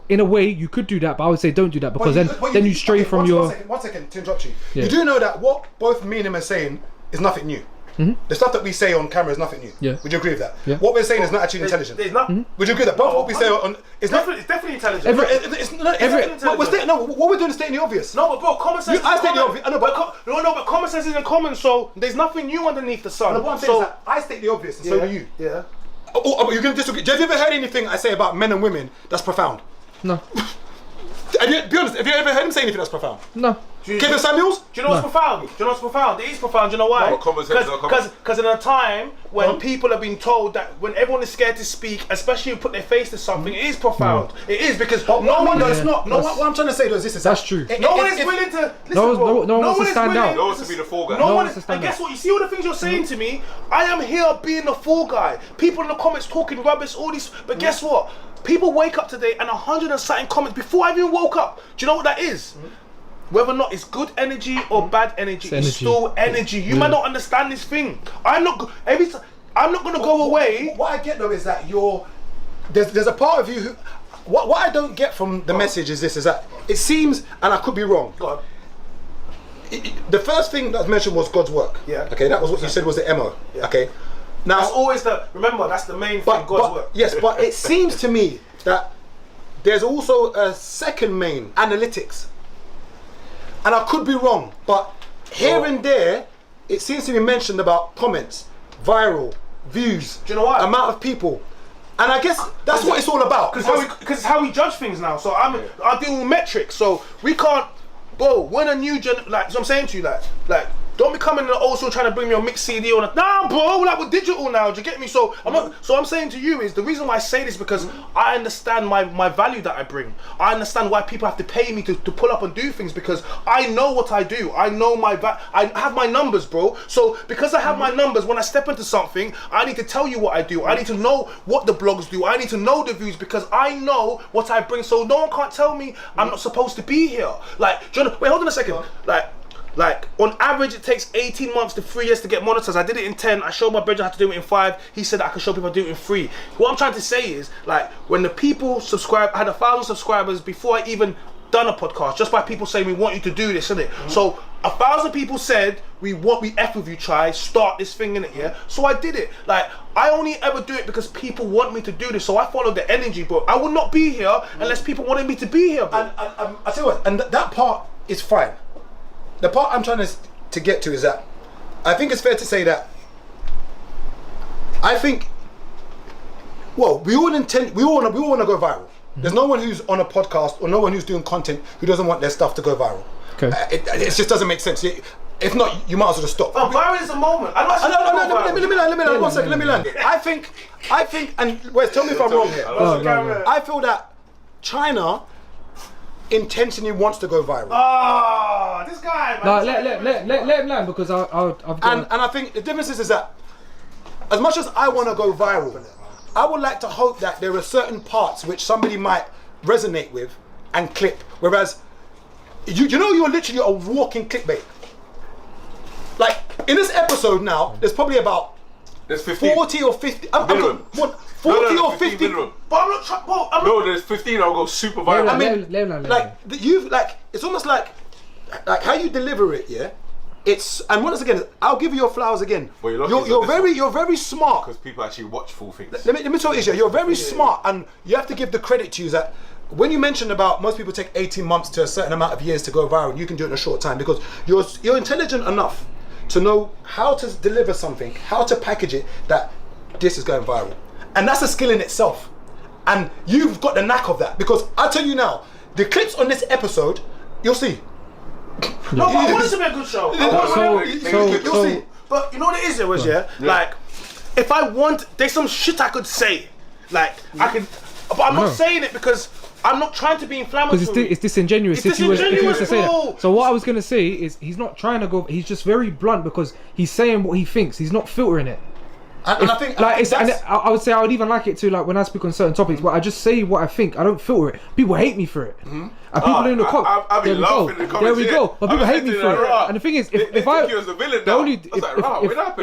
in a way, you could do that, but I would say don't do that because then you stray from your. One second to interrupt you. Yeah. You do know that what both me and him are saying is nothing new. The stuff that we say on camera is nothing new. Yeah. Would you agree with that? Yeah. What we're saying is not actually intelligent. There's not. Would you agree with that? Both what we say on it's definitely intelligent. What we're doing is stating the obvious. No, but bro, common sense. I state the obvious. But common sense isn't common. So there's nothing new underneath the sun. No, what I'm saying is that I state the obvious, and so do you. Yeah. Oh, you're gonna disagree. Have you ever heard anything I say about men and women that's profound? No. Be honest. Have you ever heard him say anything that's profound? No. Kevin Samuels? Do you know what's profound? Do you know what's profound? It is profound. Do you know why? Because in a time when people have been told that when everyone is scared to speak, especially you put their face to something, it is profound. It is because no one. It's not. No, what I'm trying to say though is this: that's true. No one is willing to. No one wants to stand out. No one wants to be the fall guy. No one. And guess what? You see all the things you're saying to me. I am here being the fall guy. People in the comments talking rubbish, all these. But guess what? People wake up today and 100 and something comments before I even woke up. Do you know what that is? Whether or not it's good energy or bad energy, it's still energy. You might not understand this thing. I'm not gonna go away. What I get though is that there's a part of you who what I don't get from the message is that it seems, and I could be wrong. God. The first thing that was mentioned was God's work. Yeah. Okay, that was what you said was the MO. Yeah. Okay. Now that's always that's the main thing, God's work. Yes, but it seems to me that there's also a second main, analytics. And I could be wrong, but here and there, it seems to be mentioned about comments, viral, views, do you know what? Amount of people. And I guess that's what it's all about. Because it's how we judge things now. So I deal with metrics, so we can't, bro, when a new so I'm saying to you, like, don't be coming in the old school trying to bring me a mixed CD on nah, bro, like we're digital now, do you get me? So I'm saying to you is the reason why I say this because I understand my value that I bring. I understand why people have to pay me to pull up and do things because I know what I do. I know I have my numbers, bro. So because I have my numbers, when I step into something, I need to tell you what I do. I need to know what the blogs do. I need to know the views because I know what I bring. So no one can't tell me I'm not supposed to be here. Like, do you know, wait, hold on a second. Like, on average, it takes 18 months to 3 years to get monetized. I did it in 10. I showed my brother how to do it in 5. He said that I could show people how to do it in 3. What I'm trying to say is, like, when the people subscribe, I had 1,000 subscribers before I even done a podcast, just by people saying, we want you to do this, innit? So, 1,000 people said, we F with you, try, start this thing, innit, yeah? So I did it. Like, I only ever do it because people want me to do this. So I follow the energy, bro. I would not be here unless people wanted me to be here, bro. And I tell you what, and that part is fine. The part I'm trying to get to is that I think it's fair to say that I think, well, we all want to go viral. There's no one who's on a podcast or no one who's doing content who doesn't want their stuff to go viral. Okay. It just doesn't make sense. If not, you might as well just stop. But viral is a moment. No, let me land. 1 second, let me land. I think, and Wes, tell me if I'm wrong here. I feel that China intentionally wants to go viral. Oh, this guy, man. No, let him land because I've got. And I think the difference is that as much as I want to go viral, I would like to hope that there are certain parts which somebody might resonate with and clip. Whereas, you know, you're literally a walking clickbait. Like in this episode now, there's probably about 40 or 50. 40 or 50. Minimum. But I'm not. No, there's 15. I'll go super viral. I mean, it's almost like how you deliver it. Yeah, and once again, I'll give you your flowers again. Well, you're very smart because people actually watch full things. Let me tell you, you're very smart, and you have to give the credit to you that. When you mentioned about most people take 18 months to a certain amount of years to go viral, you can do it in a short time because you're intelligent enough to know how to deliver something, how to package it that this is going viral. And that's a skill in itself. And you've got the knack of that. Because I tell you now, the clips on this episode, you'll see. No, but I want it to be a good show. You'll see. But you know what it is, Like, if I want, there's some shit I could say. Like, I could, but I'm not saying it because I'm not trying to be inflammatory. Because it's disingenuous. If you were to say that. So what I was going to say is he's not trying to go, he's just very blunt because he's saying what he thinks. He's not filtering it. And I think I would say I would even like it to, like, when I speak on certain topics, but I just say what I think. I don't filter it. People hate me for it, and people in the comments. There we go. But people hate me for it. And the thing is, if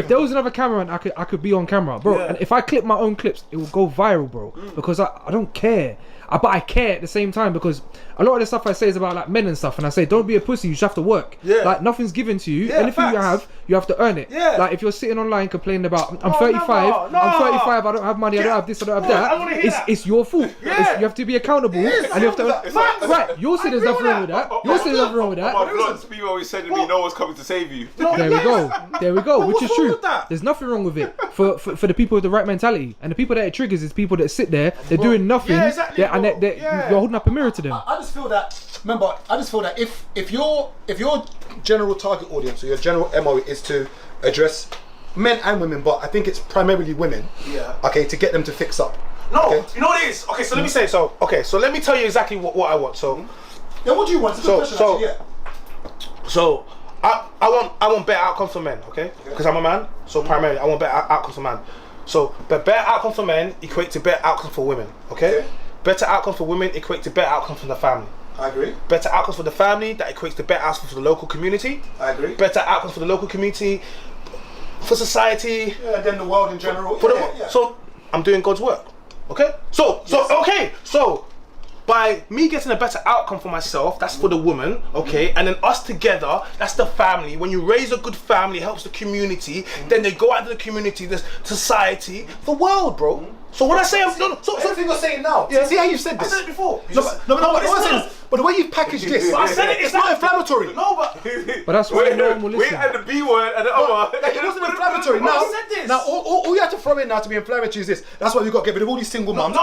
there was another camera and I could be on camera, bro. And if I clip my own clips, it will go viral, bro. Because I don't care. but I care at the same time, because a lot of the stuff I say is about like men and stuff, and I say don't be a pussy, you just have to work. Like nothing's given to you. Anything you have to earn it. Like if you're sitting online complaining about I'm 35, I'm 35, I don't have money, I don't have this, I don't have that. It's your fault. You have to be accountable, and you have to. Right, you'll say there's nothing wrong with that. You'll say there's nothing wrong with that. My vlogs, people always sending me no one's coming to save you. There we go, which is true. There's nothing wrong with it for the people with the right mentality, and the people that it triggers is people that sit there, they're doing nothing, and you're holding up a mirror to them. I just feel that. Remember, I just feel that if your general target audience or your general MO is to address men and women, but I think it's primarily women. Okay, to get them to fix up. No, okay? You know what it is. Okay, so let me say so. Okay, so let me tell you exactly what I want. So, what do you want? It's a good question, actually, So I want better outcomes for men. Okay, because I'm a man. So primarily, I want better outcomes for men. So, but better outcomes for men equate to better outcomes for women. Okay. Better outcomes for women equate to better outcomes for the family. I agree. Better outcomes for the family, that equates to better outcomes for the local community. I agree. Better outcomes for the local community, for society. And then the world in general. So I'm doing God's work. Okay? So by me getting a better outcome for myself, that's for the woman, okay? And then us together, that's the family. When you raise a good family, it helps the community. Then they go out to the community, the society, the world, bro. So when I say everything you're saying now. See how you said this? I said it before. But the way you've packaged this, I said it, it's not inflammatory. No, but that's why normal listen. We had the B word and the other. It wasn't inflammatory. Now all you have to throw in now to be inflammatory is this. That's why we've got to get rid of all these single mums.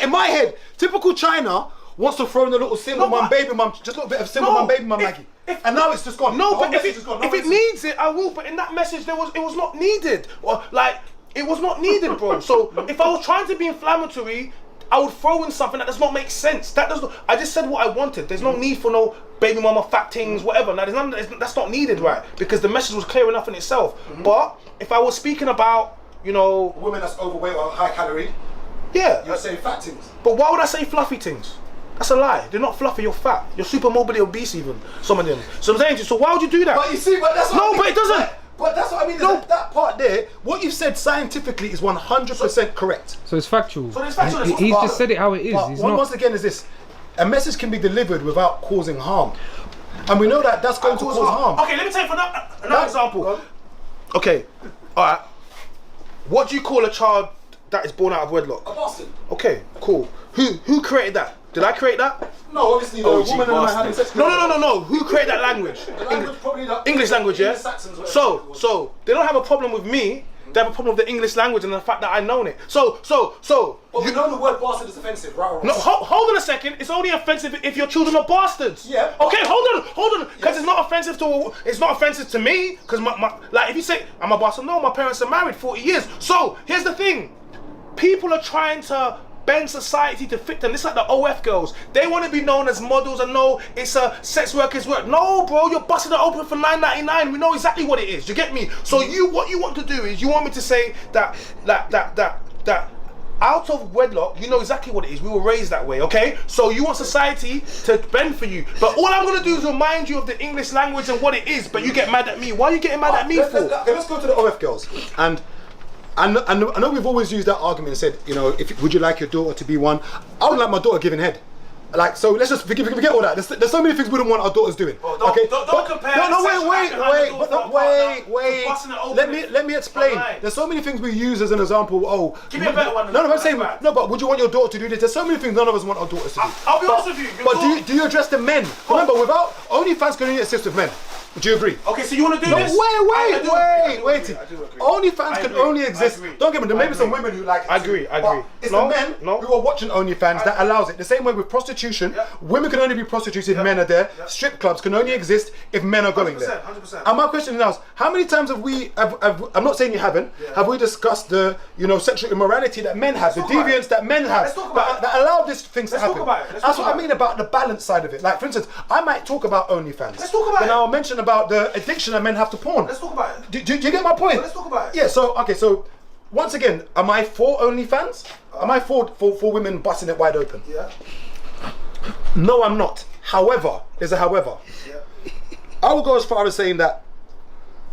In my head, typical China wants to throw in a little single mum, baby mum, just a little bit of single mum, baby mum Maggie. And now it's just gone. No, but if it needs it, I will. But in that message, it was not needed. Or like, it was not needed, bro. So if I was trying to be inflammatory, I would throw in something that does not make sense. That does not. I just said what I wanted. There's no need for no baby mama fat things, whatever. Now, that's not needed, right? Because the message was clear enough in itself. But if I was speaking about, women that's overweight or high calorie, you're saying fat things. But why would I say fluffy things? That's a lie. They're not fluffy. You're fat. You're super morbidly obese, even some of them. So I'm saying to you. So why would you do that? But you see, that's what but it doesn't. But that's what I mean. That part there, what you've said scientifically is 100% correct. So it's factual. So it's factual. He's just said it how it is. Once again, is this: a message can be delivered without causing harm, and we know that that's going to cause harm. Okay, let me take another example. Okay, all right. What do you call a child that is born out of wedlock? A bastard. Okay, cool. Who created that? Did I create that? No, obviously the woman and the man having sex. No. Who created that language? English language, yeah? So they don't have a problem with me. They have a problem with the English language and the fact that I known it. So. But you know the word bastard is offensive, right? No, hold on a second. It's only offensive if your children are bastards. Yeah. Okay, hold on. Because it's not offensive to me. Because like if you say I'm a bastard, no, my parents are married 40 years. So here's the thing. People are trying to bend society to fit them. It's like the OF girls. They want to be known as models and know it's a sex worker's work. No, bro, you're busting it open for $9.99. We know exactly what it is. You get me? So what you want to do is you want me to say that out of wedlock, you know exactly what it is. We were raised that way, okay? So you want society to bend for you. But all I'm gonna do is remind you of the English language and what it is, but you get mad at me. Why are you getting mad at me for? Let's go to the OF girls. And I know we've always used that argument and said, would you like your daughter to be one? I would like my daughter giving head. Like, so let's just forget all that. There's so many things we don't want our daughters doing. Don't compare. Wait. Let me explain. There's so many things we use as an example. Give me a better one. No, I'm saying but would you want your daughter to do this? There's so many things none of us want our daughters to do. I'll be honest with you. But do you address the men? Remember, without OnlyFans can only assist with men. Do you agree? Okay, so you want to do this? Wait. OnlyFans can only exist. Don't get me. There may be some women who like it. I agree. It's the men who are watching OnlyFans that allows it. The same way with prostitution, women can only be prostituted if men are there. Strip clubs can only exist if men are going there. 100%. And my question now is, how many times have we? I'm not saying you haven't. Have we discussed the sexual immorality that men have, the deviance that men have, that allow these things to happen? That's what I mean about the balance side of it. Like, for instance, I might talk about OnlyFans. Let's talk about it. Then I'll mention about the addiction that men have to porn. Let's talk about it. Do you get my point? Let's talk about it. Yeah, so once again, am I for OnlyFans? Am I for women busting it wide open? Yeah. No, I'm not. However, there's a however. Yeah. I will go as far as saying that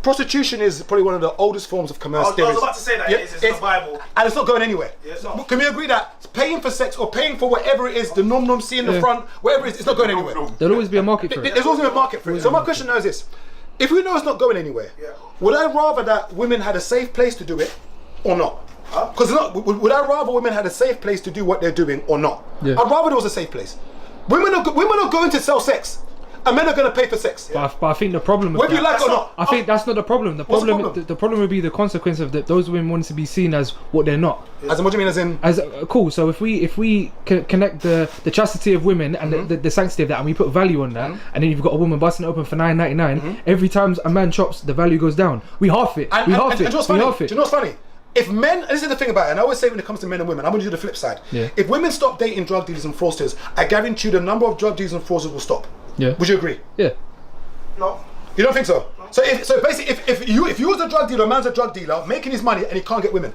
prostitution is probably one of the oldest forms of commerce. I was about to say that it's in the Bible. And it's not going anywhere. Yeah, it's not. Can we agree that paying for sex or paying for whatever it is, the nom see in the front, whatever it is, it's not going anywhere. There'll always be a market for it. There's always a market for it. So my question now is this. If we know it's not going anywhere, would I rather that women had a safe place to do it or not? Because would I rather women had a safe place to do what they're doing or not? Yeah. I'd rather there was a safe place. Women are going to sell sex, and men are going to pay for sex. But I think the problem with Whether you like it or not. I think that's not the problem. The What's the problem, problem? the problem would be the consequence of those women wanting to be seen as what they're not. As in, what do you mean? As in, Cool. So if we connect the chastity of women and the sanctity of that, and we put value on that, and then you've got a woman busting it open for $9.99, every time a man chops, the value goes down. We half it. and, we and, half and it. do you know what's We funny? half it. Do you know what's funny? If men, and this is the thing about it, and I always say when it comes to men and women, I'm going to do the flip side. Yeah. If women stop dating drug dealers and fraudsters, I guarantee you the number of drug dealers and fraudsters will stop. Yeah. Would you agree? Yeah. No. You don't think so? So basically, if you was a drug dealer, a man's a drug dealer, making his money and he can't get women.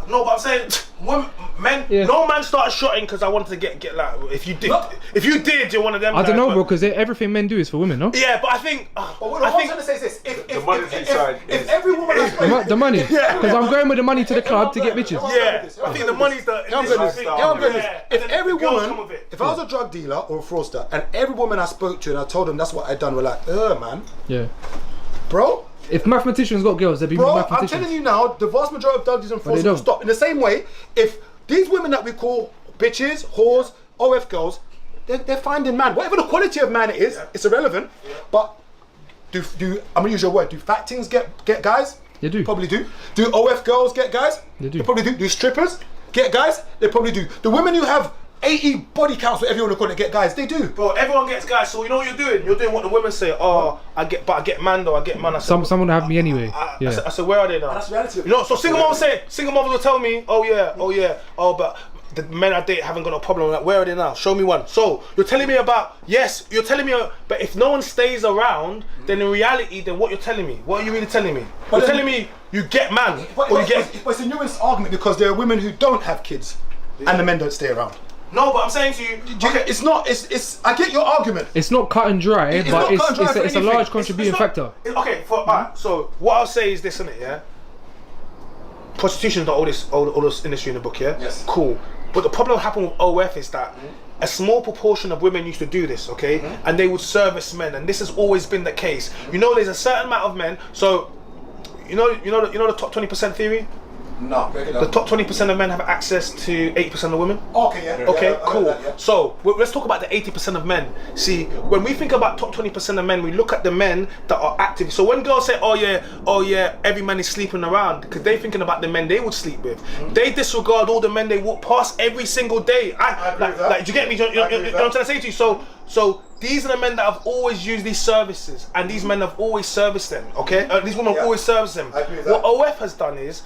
No, but I'm saying, women, men. Yeah. No man started shotting because I wanted to get like. If you did, you're one of them. I don't guys, know, but- bro, because everything men do is for women, no? Yeah, but I think. But what I'm trying to say is this: The money's inside. if every woman has The money. Because I'm going with the money to the club to get bitches. Yeah, I think the money's the. I'm good at this. Yeah, I'm good at this. yeah. If And every the girls come woman, with it. if I was a drug dealer or a fraudster, and every woman I spoke to and I told them that's what I'd done, were like, man, Yeah. bro. If mathematicians got girls, there'd be more Bro, I'm mathematicians. telling you now, the vast majority of drug dealers and But they fraudsters will don't. stop. In the same way, if these women that we call bitches, whores, OF girls, they're finding man. Whatever the quality of man it is, it's irrelevant. But do I'm gonna use your word, do fat things get guys? They do. Probably do. Do OF girls get guys? They do. They probably do. Do strippers get guys? They probably do. The women who have 80 body counts, whatever you want to call it, get guys. They do. Bro, everyone gets guys, so you know what you're doing? You're doing what the women say. Oh, I get man though, I get man. I said, Someone have me anyway. I Yeah. said, where are they now? That's reality. You know, so single mothers will tell me, but the men I date haven't got no problem. Like, where are they now? Show me one. So you're telling me about, but if no one stays around, then in reality, then what you're telling me? What are you really telling me? You're telling me you get man, But or you get. it's a nuanced argument because there are women who don't have kids and the men don't stay around. No, but I'm saying to you, okay, It's not. It's. I get your argument. It's not cut and dry, It's but not cut and dry for it's a anything. large contributing It's not- factor. Okay, alright, so what I'll say is this, innit, yeah? Prostitution is the oldest industry in the book, yeah? Yes. Cool. But the problem happened with OF is that a small proportion of women used to do this, okay? And they would service men, and this has always been the case. You know, there's a certain amount of men, so you know the top 20% theory? No. Break it The down. top 20% of men have access to 80% of women? Okay. Yeah. Okay, Yeah, I cool. heard that, yeah. So let's talk about the 80% of men. See, when we think about top 20% of men, we look at the men that are active. So when girls say, oh yeah, every man is sleeping around, because they're thinking about the men they would sleep with. They disregard all the men they walk past every single day. I agree with that. Like, do you get me? You know what I'm trying to say to you? So these are the men that have always used these services, and these men have always serviced them. Okay, these women have always serviced them. I agree with What that. OF has done is,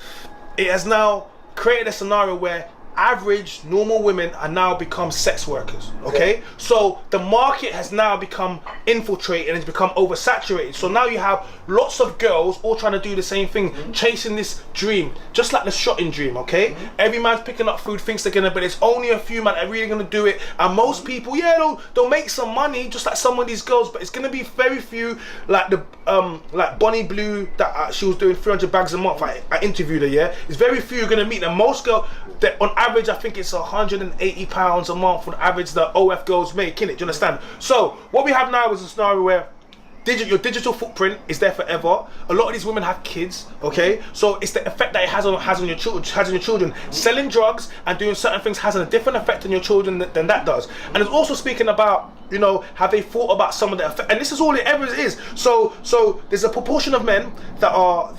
it has now created a scenario where average normal women are now become sex workers. Okay, so the market has now become infiltrated and it's become oversaturated. So now you have lots of girls all trying to do the same thing, chasing this dream, just like the shotting dream. Okay, every man's picking up food, thinks they're gonna, but it's only a few man that are really gonna do it. And most people, they'll make some money, just like some of these girls, but it's gonna be very few. Like the like Bonnie Blue, that she was doing 300 bags a month. I interviewed her. Yeah, it's very few you're gonna meet. And most girls, that on average, I think it's £180 a month on average that OF girls make, innit? Do you understand? So what we have now is a scenario where your digital footprint is there forever. A lot of these women have kids, okay? So it's the effect that it has on your children. Selling drugs and doing certain things has a different effect on your children than that does. And it's also speaking about, have they thought about some of the effect? And this is all it ever is. So there's a proportion of men that are